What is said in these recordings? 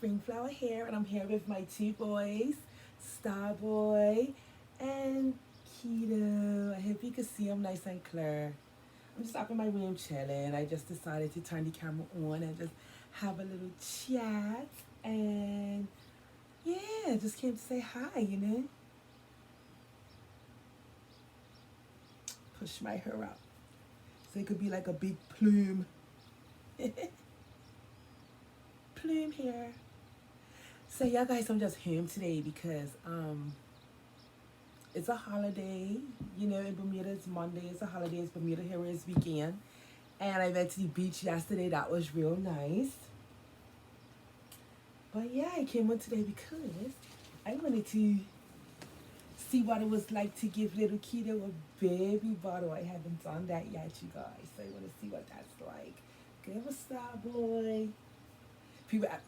Springflower here, and I'm here with my two boys, Starboy and Kito. I hope you can see them nice and clear. I'm just up in my room chilling. I just decided to turn the camera on and just have a little chat. And yeah, just came to say hi. Push my hair up so it could be like a big plume. Plume here. So yeah guys, I'm just home today because it's a holiday. In Bermuda it's Monday, it's a holiday, it's Bermuda here is weekend. And I went to the beach yesterday, that was real nice. But yeah, I came on today because I wanted to see what it was like to give little Kito a baby bottle. I haven't done that yet, you guys. So I want to see what that's like. Give a Starboy.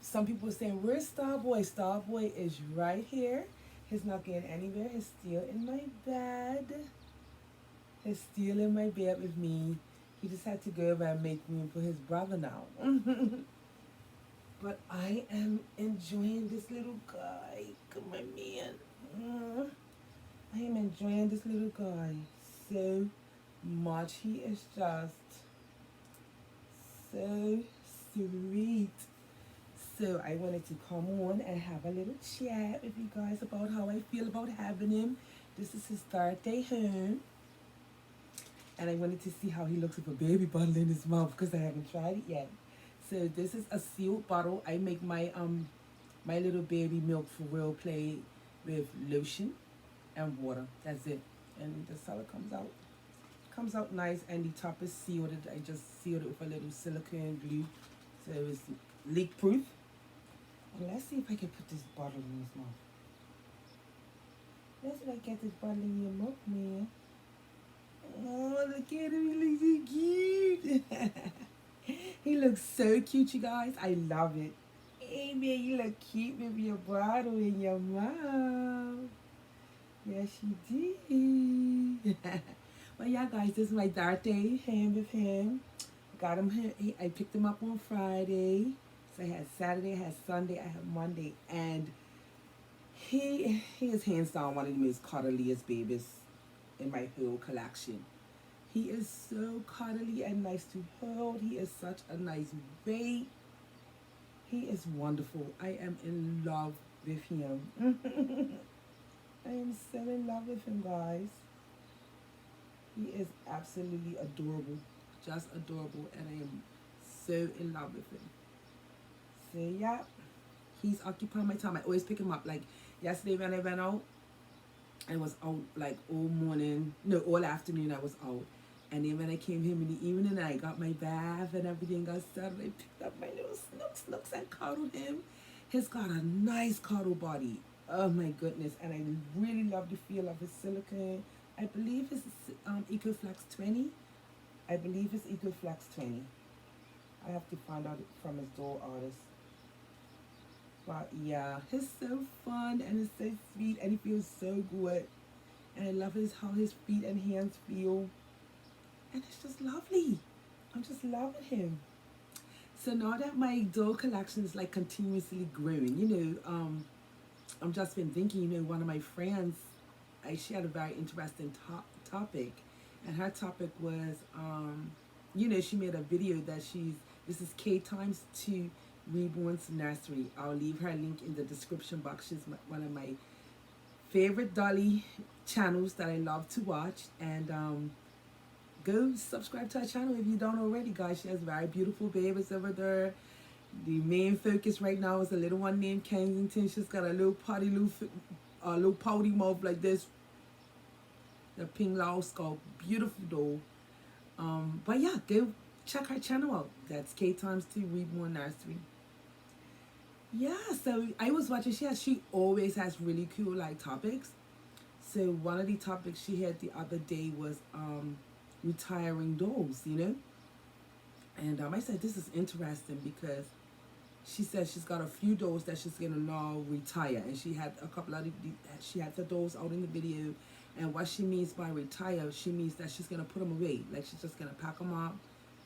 Some people are saying, where's Starboy? Starboy is right here. He's not going anywhere. He's still in my bed. He's still in my bed with me. He just had to go over and make room for his brother now. But I am enjoying this little guy. Come on, man. I am enjoying this little guy so much. He is just so sweet. So I wanted to come on and have a little chat with you guys about how I feel about having him. This is his third day home. And I wanted to see how he looks with a baby bottle in his mouth because I haven't tried it yet. So this is a sealed bottle. I make my my little baby milk for real play with lotion and water. That's it. And that's how it comes out. Comes out nice, and the top is sealed. I just sealed it with a little silicone glue. So it's leak proof. Well, let's see if I can put this bottle in his mouth. Let's see if I get this bottle in your mouth, man. Oh, look at him. He looks so cute. He looks so cute, you guys. I love it. Hey, man, you look cute with your bottle in your mouth. Yes, you did. Well, yeah, guys, this is my third day home with him. Got him. I picked him up on Friday. So I had Saturday, I had Sunday, I had Monday, and he is hands down one of the most cuddliest babies in my whole collection. He is so cuddly and nice to hold. He is such a nice weight. He is wonderful. I am in love with him. I am so in love with him, guys. He is absolutely adorable. Just adorable, and I am so in love with him. So yeah, he's occupying my time. I always pick him up. Like yesterday when I went out, I was out like all morning, no, all afternoon I was out. And then when I came home in the evening, I got my bath and everything got started. I picked up my little snooks and cuddled him. He's got a nice cuddle body. Oh my goodness. And I really love the feel of his silicone. I believe it's EcoFlex 20. I believe it's EcoFlex 20. I have to find out from his doll artist. But yeah, he's so fun and he's so sweet and he feels so good. And I love how his feet and hands feel. And it's just lovely. I'm just loving him. So now that my doll collection is like continuously growing, I'm just been thinking, one of my friends, she had a very interesting topic. And her topic was, she made a video that this is K times 2 Reborn's Nursery. I'll leave her link in the description box. She's one of my favorite Dolly channels that I love to watch. And go subscribe to her channel if you don't already, guys. She has very beautiful babies over there. The main focus right now is a little one named Kensington. She's got a little pouty mouth like this. The pink lao skull, beautiful doll. But yeah, go check her channel out. That's K times 2 Reborn Nursery. Yeah, so I was watching. She always has really cool like topics. So one of the topics she had the other day was retiring dolls, And I said this is interesting because she said she's got a few dolls that she's gonna now retire, and she had a couple of she had the dolls out in the video. And what she means by retire, she means that she's gonna put them away. Like she's just gonna pack them up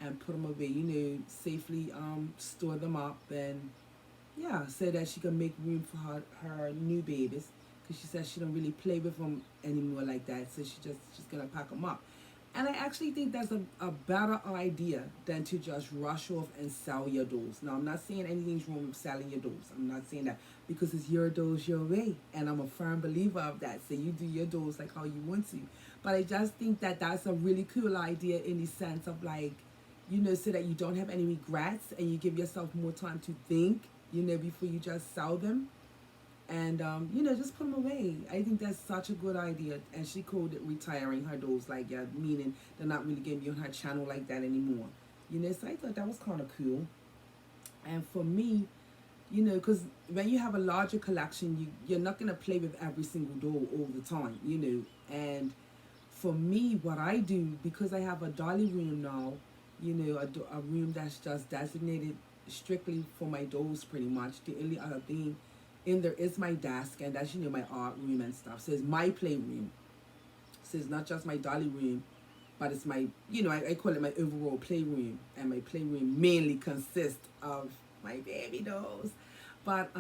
and put them away, safely store them up and yeah, so that she can make room for her new babies, because she says she don't really play with them anymore like that, so she's gonna pack them up. And I actually think that's a better idea than to just rush off and sell your dolls. Now, I'm not saying anything's wrong with selling your dolls. I'm not saying that, because it's your dolls your way, and I'm a firm believer of that. So you do your dolls like how you want to. But I just think that that's a really cool idea, in the sense of, like, so that you don't have any regrets, and you give yourself more time to think, before you just sell them. And just put them away. I think that's such a good idea. And she called it retiring her dolls, like, yeah, meaning they're not really going to be on her channel like that anymore. So I thought that was kind of cool. And for me, because when you have a larger collection, you're not going to play with every single doll all the time, And for me, what I do, because I have a dolly room now, a room that's just designated strictly for my dolls, pretty much. The only other thing in there is my desk, and that's, my art room and stuff. So it's my playroom. So it's not just my dolly room, but it's my, I call it my overall playroom. And my playroom mainly consists of my baby dolls. But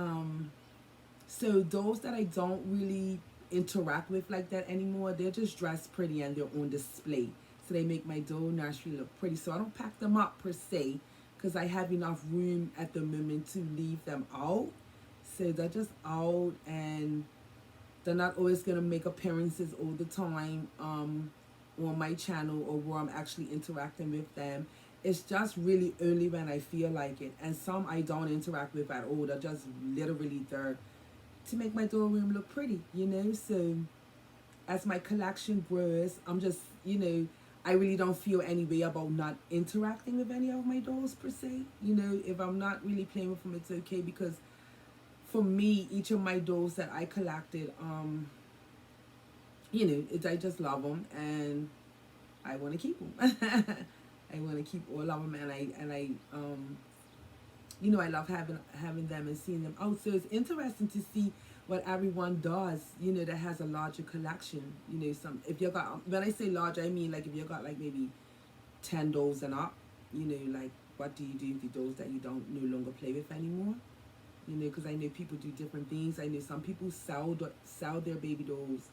so those that I don't really interact with like that anymore, they're just dressed pretty and they're on display. So they make my doll nursery look pretty. So I don't pack them up per se, because I have enough room at the moment to leave them out. So they're just out, and they're not always going to make appearances all the time on my channel, or where I'm actually interacting with them. It's just really only when I feel like it. And some I don't interact with at all. They're just literally there to make my doll room look pretty, So as my collection grows, I'm just, I really don't feel any way about not interacting with any of my dolls per se. If I'm not really playing with them, it's okay, because for me, each of my dolls that I collected, I just love them, and I want to keep them. I want to keep all of them, and I love having them and seeing them out. So it's interesting to see what everyone does, that has a larger collection. If you got, when I say large, I mean, like, if you got like maybe 10 dolls and up, like, what do you do with the dolls that you don't no longer play with anymore? Because I know people do different things. I know some people sell their baby dolls,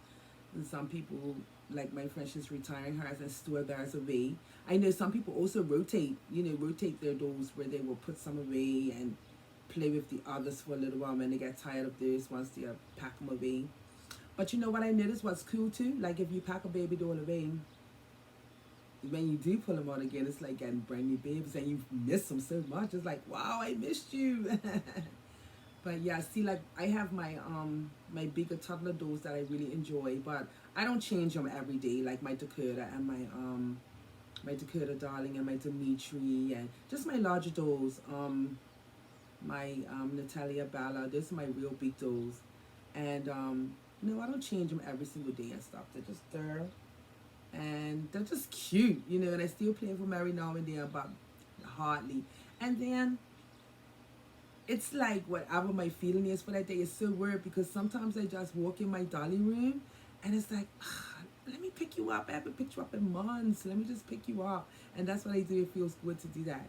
and some people, like my friend, she's retiring hers and store theirs away. I know some people also rotate their dolls, where they will put some away and play with the others for a little while. When they get tired of this, once they pack them away. But you know what I noticed what's cool too? Like, if you pack a baby doll away, when you do pull them out again, it's like getting brand new babies, and you miss them so much. It's like, wow, I missed you. But yeah, see, like, I have my bigger toddler dolls that I really enjoy, but I don't change them every day, like my Dakota and my Dakota Darling and my Dimitri, and just my larger dolls. My Natalia Bella, those are my real big dolls. And I don't change them every single day and stuff. They're just there, and they're just cute, and I still play with them every now and then, but hardly. And then it's like, whatever my feeling is for that day is so weird, because sometimes I just walk in my dolly room, and it's like, let me pick you up. I haven't picked you up in months. Let me just pick you up. And that's what I do. It feels good to do that.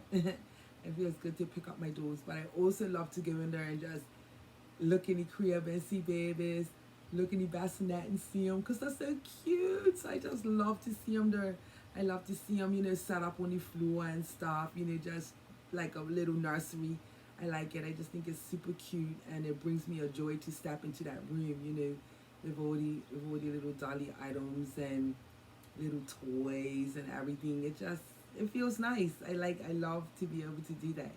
It feels good to pick up my dolls. But I also love to go in there and just look in the crib and see babies, look in the bassinet and see them, because they're so cute. So I just love to see them there. I love to see them, set up on the floor and stuff, just like a little nursery. I like it. I just think it's super cute, and it brings me a joy to step into that room, with all the little dolly items and little toys and everything. It feels nice. I love to be able to do that,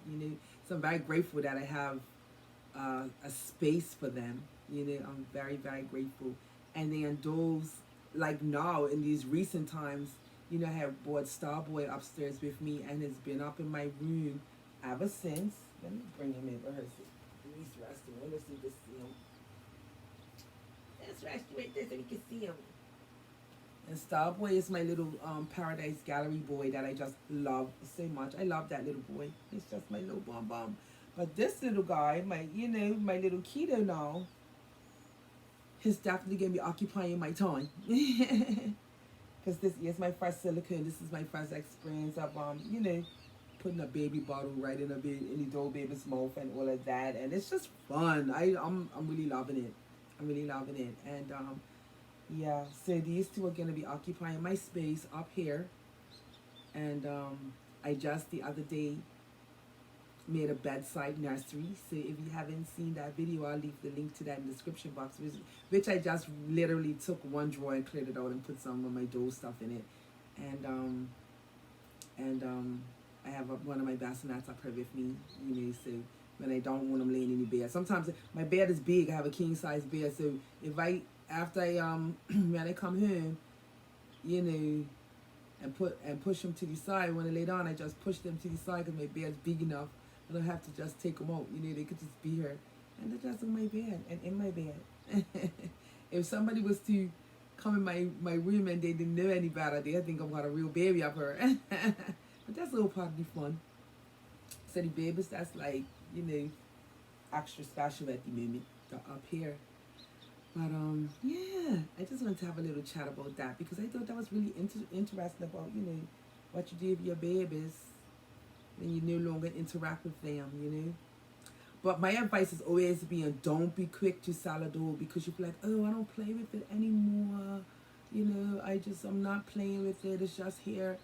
So I'm very grateful that I have a space for them. I'm very, very grateful. And then those, like now in these recent times, I have brought Starboy upstairs with me, and has been up in my room ever since. Let me bring him in. Where is he? He's resting. Let me see if you can see him. Let's rest right there so we can see him. And Starboy is my little Paradise Gallery boy that I just love so much. I love that little boy. He's just my little bum bum. But this little guy, my little Kito now, he's definitely going to be occupying my time. Because this is my first silicone. This is my first experience of, putting a baby bottle right in in the doll baby's mouth and all of that, and it's just fun. I'm really loving it. I'm really loving it, and yeah. So these two are gonna be occupying my space up here, and I just the other day made a bedside nursery. So if you haven't seen that video, I'll leave the link to that in the description box, which I just literally took one drawer and cleared it out and put some of my doll stuff in it, and I have one of my bassinets up here with me, you know, so when I don't want them laying in the bed. Sometimes my bed is big. I have a king size bed, so if after I when I come home, you know, and push them to the side when I lay down, I just push them to the side because my bed's big enough. I don't have to just take them out. You know, they could just be here, and they're just in my bed and in my bed. If somebody was to come in my room and they didn't know any better, they think I've got a real baby up here. But that's a little part of the fun. So the babies, that's like, you know, extra special at the moment. They're up here. But yeah, I just wanted to have a little chat about that because I thought that was really interesting about, you know, what you do with your babies when you no longer interact with them, you know. But my advice is always being, don't be quick to sell a doll because you feel like, oh, I don't play with it anymore. You know, I'm not playing with it. It's just here.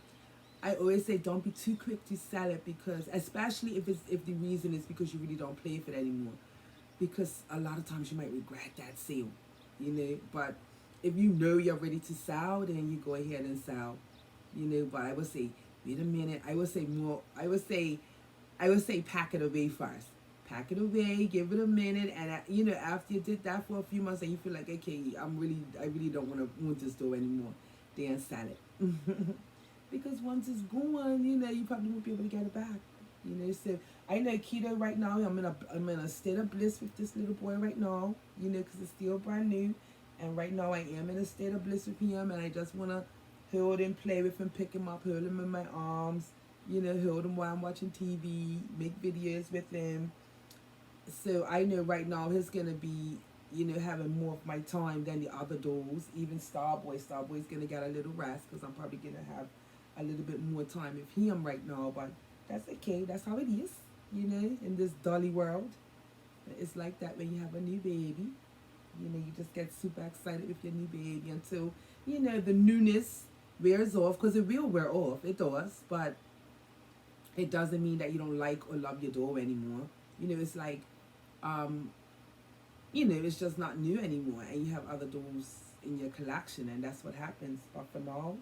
I always say don't be too quick to sell it because, especially if the reason is because you really don't play with it anymore, because a lot of times you might regret that sale, you know. But if you know you're ready to sell, then you go ahead and sell, you know. But I would say wait a minute. I would say pack it away first. Pack it away, give it a minute, and you know, after you did that for a few months and you feel like, okay, I really don't want this door anymore, then sell it. Because once it's gone, you know, you probably won't be able to get it back. You know, so I know Kito right now. I'm in a state of bliss with this little boy right now. You know, because it's still brand new, and right now I am in a state of bliss with him, and I just wanna hold him, play with him, pick him up, hold him in my arms. You know, hold him while I'm watching TV, make videos with him. So I know right now he's gonna be, you know, having more of my time than the other dolls. Even Starboy's gonna get a little rest because I'm probably gonna have a little bit more time with him right now, but that's okay. That's how it is, you know, in this Dolly world. It's like that when you have a new baby. You know, you just get super excited with your new baby until, you know, the newness wears off, because it will wear off. It does, but it doesn't mean that you don't like or love your doll anymore. You know, it's like, you know, it's just not new anymore, and you have other dolls in your collection, and that's what happens. But for now,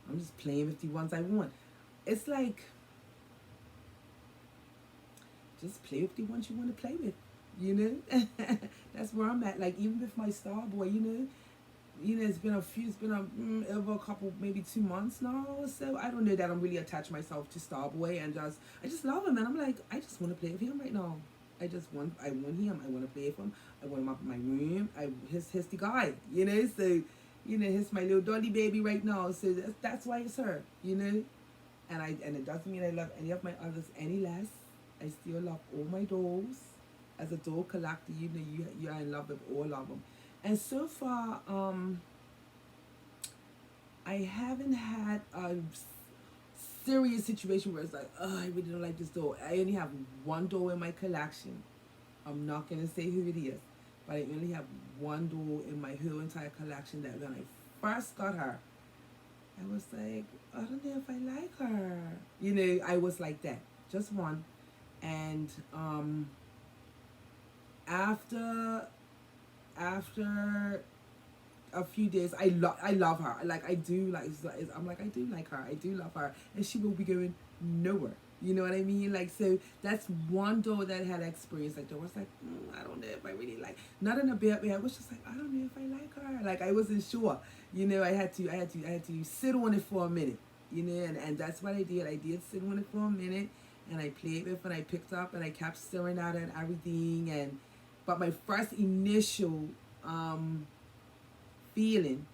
I'm just playing with the ones I want. It's like, just play with the ones you want to play with, you know. That's where I'm at. Like even with my Starboy, you know, it's been over a couple, maybe 2 months now or so. I don't know that I'm really attached myself to Starboy, and I just love him, and I'm like, I just want to play with him right now. I want him. I want to play with him. I want him up in my room. He's the guy, you know. So, you know, he's my little Dolly baby right now. So that's why it's her, you know. And it doesn't mean I love any of my others any less. I still love all my dolls. As a doll collector, you know, you are in love with all of them. And so far, I haven't had a serious situation where it's like, oh, I really don't like this doll. I only have one doll in my collection. I'm not gonna say who it is, but I only have one doll in my whole entire collection that when I first got her, I was like, I don't know if I like her. You know, I was like that. Just one. And after a few days, I love her. Like I do like I'm like, I do like her. I do love her, and she will be going nowhere. You know what I mean? Like, so that's one doll that had experience like that. I was like, I don't know if I really like. Not in a bad way. I was just like, I don't know if I like her. Like I wasn't sure. You know, I had to sit on it for a minute. You know, and that's what I did. I did sit on it for a minute, and I played with it, and I picked up, and I kept staring at it and everything. But my first initial feeling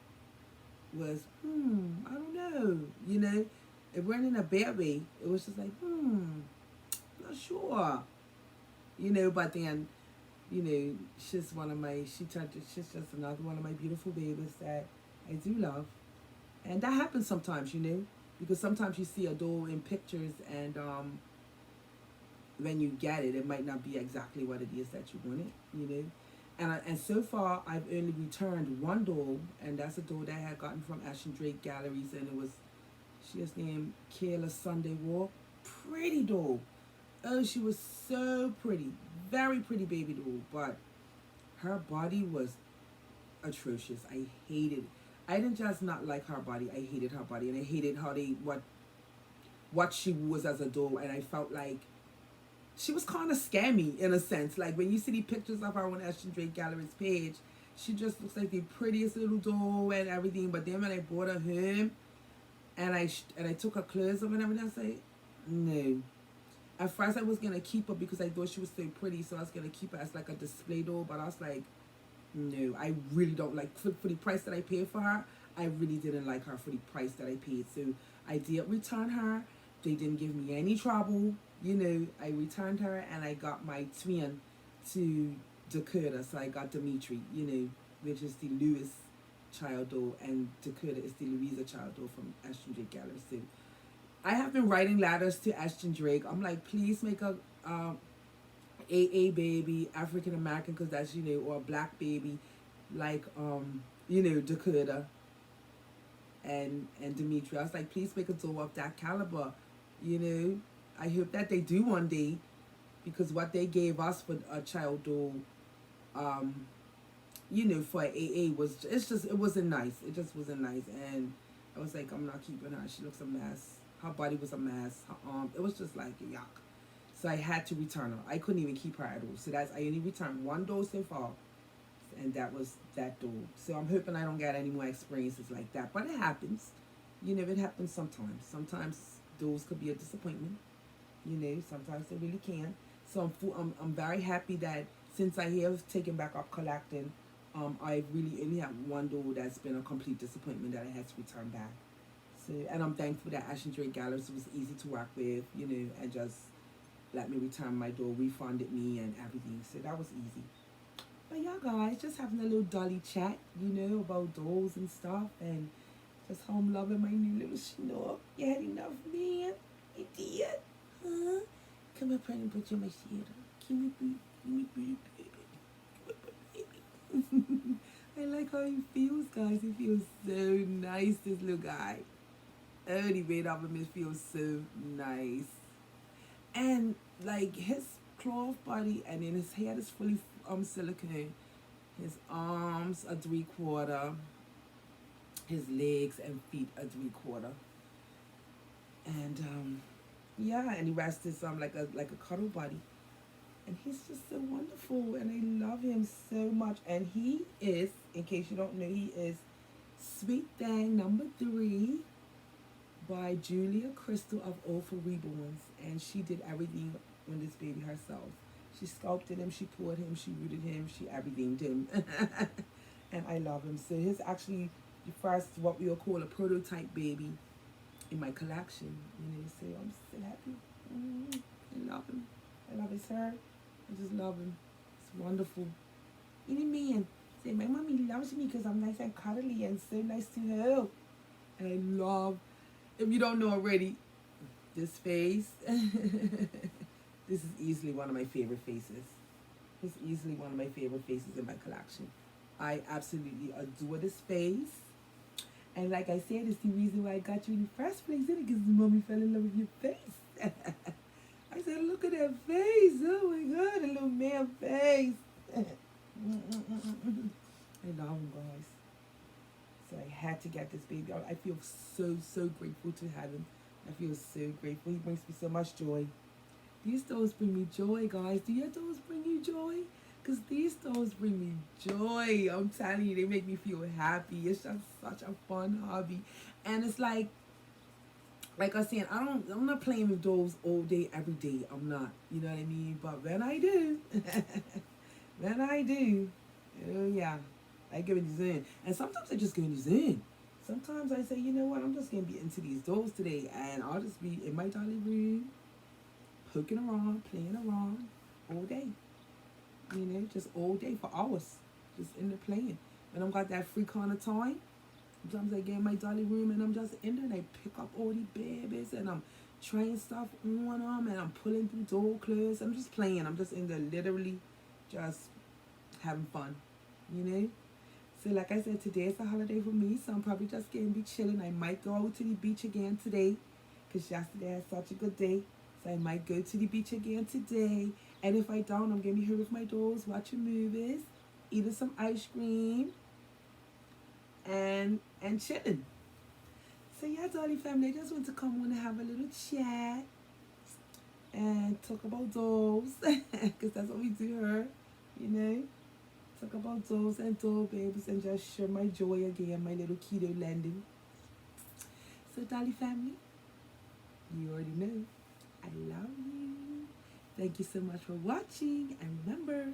was, I don't know, you know. It wasn't in a bad way. It was just like, not sure, you know. But then, you know, she's just another one of my beautiful babies that I do love, and that happens sometimes, you know, because sometimes you see a doll in pictures and when you get it, it might not be exactly what it is that you wanted, you know. And so far, I've only returned one doll, and that's a doll that I had gotten from Ashton Drake Galleries, and it was, she was named Kayla Sunday Walk. Pretty doll. Oh, she was so pretty. Very pretty baby doll, but her body was atrocious. I hated it. I didn't just not like her body, I hated her body, and I hated how they, what she was as a doll, and I felt like she was kind of scammy in a sense. Like when you see the pictures of her on Ashton Drake Gallery's page, she just looks like the prettiest little doll and everything. But then when I brought her home and I took her clothes off and everything, I say, no. At first I was gonna keep her because I thought she was so pretty, so I was gonna keep her as like a display doll. But I was like, no, I really don't like, for the price that I paid for her. I really didn't like her for the price that I paid. So I did return her. They didn't give me any trouble. You know, I returned her and I got my twin to Dakota. So I got Dimitri, you know, which is the Lewis child doll, and Dakota is the Louisa child doll from Ashton Drake Gallery. So I have been writing letters to Ashton Drake. I'm like, please make a AA baby, African American, because that's, you know, or a black baby, like you know, Dakota and Dimitri. I was like, please make a doll of that caliber, you know. I hope that they do one day, because what they gave us for a child doll, you know, for AA was, it wasn't nice. It just wasn't nice, and I was like, I'm not keeping her. She looks a mess. Her body was a mess. Her arm, it was just like yuck. So I had to return her. I couldn't even keep her at all. So I only returned one doll so far, and that was that doll. So I'm hoping I don't get any more experiences like that. But it happens. You know, it happens sometimes. Sometimes dolls could be a disappointment. You know, sometimes they really can. So I'm very happy that since I have taken back up collecting, I really only have one doll that's been a complete disappointment that I had to return back. So, and I'm thankful that Ashton Drake Galleries was easy to work with, you know, and just let me return my doll, refunded me and everything. So that was easy. But yeah, guys, just having a little Dolly chat, you know, about dolls and stuff, and just home loving my new little Schnorr. You had enough, man? You did? Huh? Come up here and put you in my shadow. Give me baby. I like how he feels, guys. He feels so nice, this little guy. Oh, the made of him feels so nice. And like his cloth body, and then his head is fully silicone. His arms are 3/4. His legs and feet are 3/4. And yeah, and the rest is like a cuddle body. And he's just so wonderful, and I love him so much. And he is, in case you don't know, he is Sweet Thing number 3 by Julia Crystal of All for Reborns. And she did everything on this baby herself. She sculpted him, she poured him, she rooted him, she everythinged him. And I love him. So he's actually the first, what we will call a prototype baby in my collection. You know, so I'm so happy. I love him. I love his hair. I just love him. It's wonderful. Any man say, my mommy loves me because I'm nice and cuddly and so nice to hold. And I love, if you don't know already, this face. This is easily one of my favorite faces. It's easily one of my favorite faces in my collection. I absolutely adore this face. And like I said, it's the reason why I got you in the first place, isn't it? Because mommy fell in love with your face. I said, look at that face. Oh my God, a little man face. I love him, guys. So I had to get this baby out. I feel so grateful to have him. I feel so grateful. He brings me so much joy. These dolls bring me joy, guys. Do your dolls bring you joy? Because these dolls bring me joy. I'm telling you, they make me feel happy. It's just such a fun hobby. And it's like I was saying, I'm not playing with dolls all day, every day. I'm not. You know what I mean? But when I do, when I do, oh yeah, I give it a zen. And sometimes I just go in the zen. Sometimes I say, you know what, I'm just going to be into these dolls today. And I'll just be in my Dolly room, poking around, playing around all day. You know, just all day for hours. Just in there playing. When I've got that free kind of time, Sometimes I get in my Dolly room and I'm just in there and I pick up all the babies and I'm trying stuff on them and I'm pulling through door clothes. I'm just playing. I'm just in there literally just having fun, you know? So like I said, today is a holiday for me, so I'm probably just going to be chilling. I might go out to the beach again today because yesterday I had such a good day. So I might go to the beach again today. And if I don't, I'm going to be here with my dolls watching movies, eating some ice cream, and chilling. So yeah, Dolly family, I just want to come on and have a little chat and talk about dolls because that's what we do here, you know. Talk about dolls and doll babies and just share my joy again, my little Kito landing. So Dolly family, you already know, I love you. Thank you so much for watching, and remember,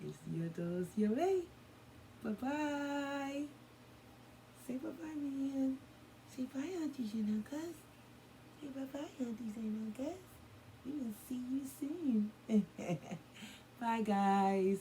it's your dolls your way. Bye bye. Say bye bye, man. Say bye, aunties and uncles. Say bye bye, aunties and uncles. We will see you soon. Bye, guys.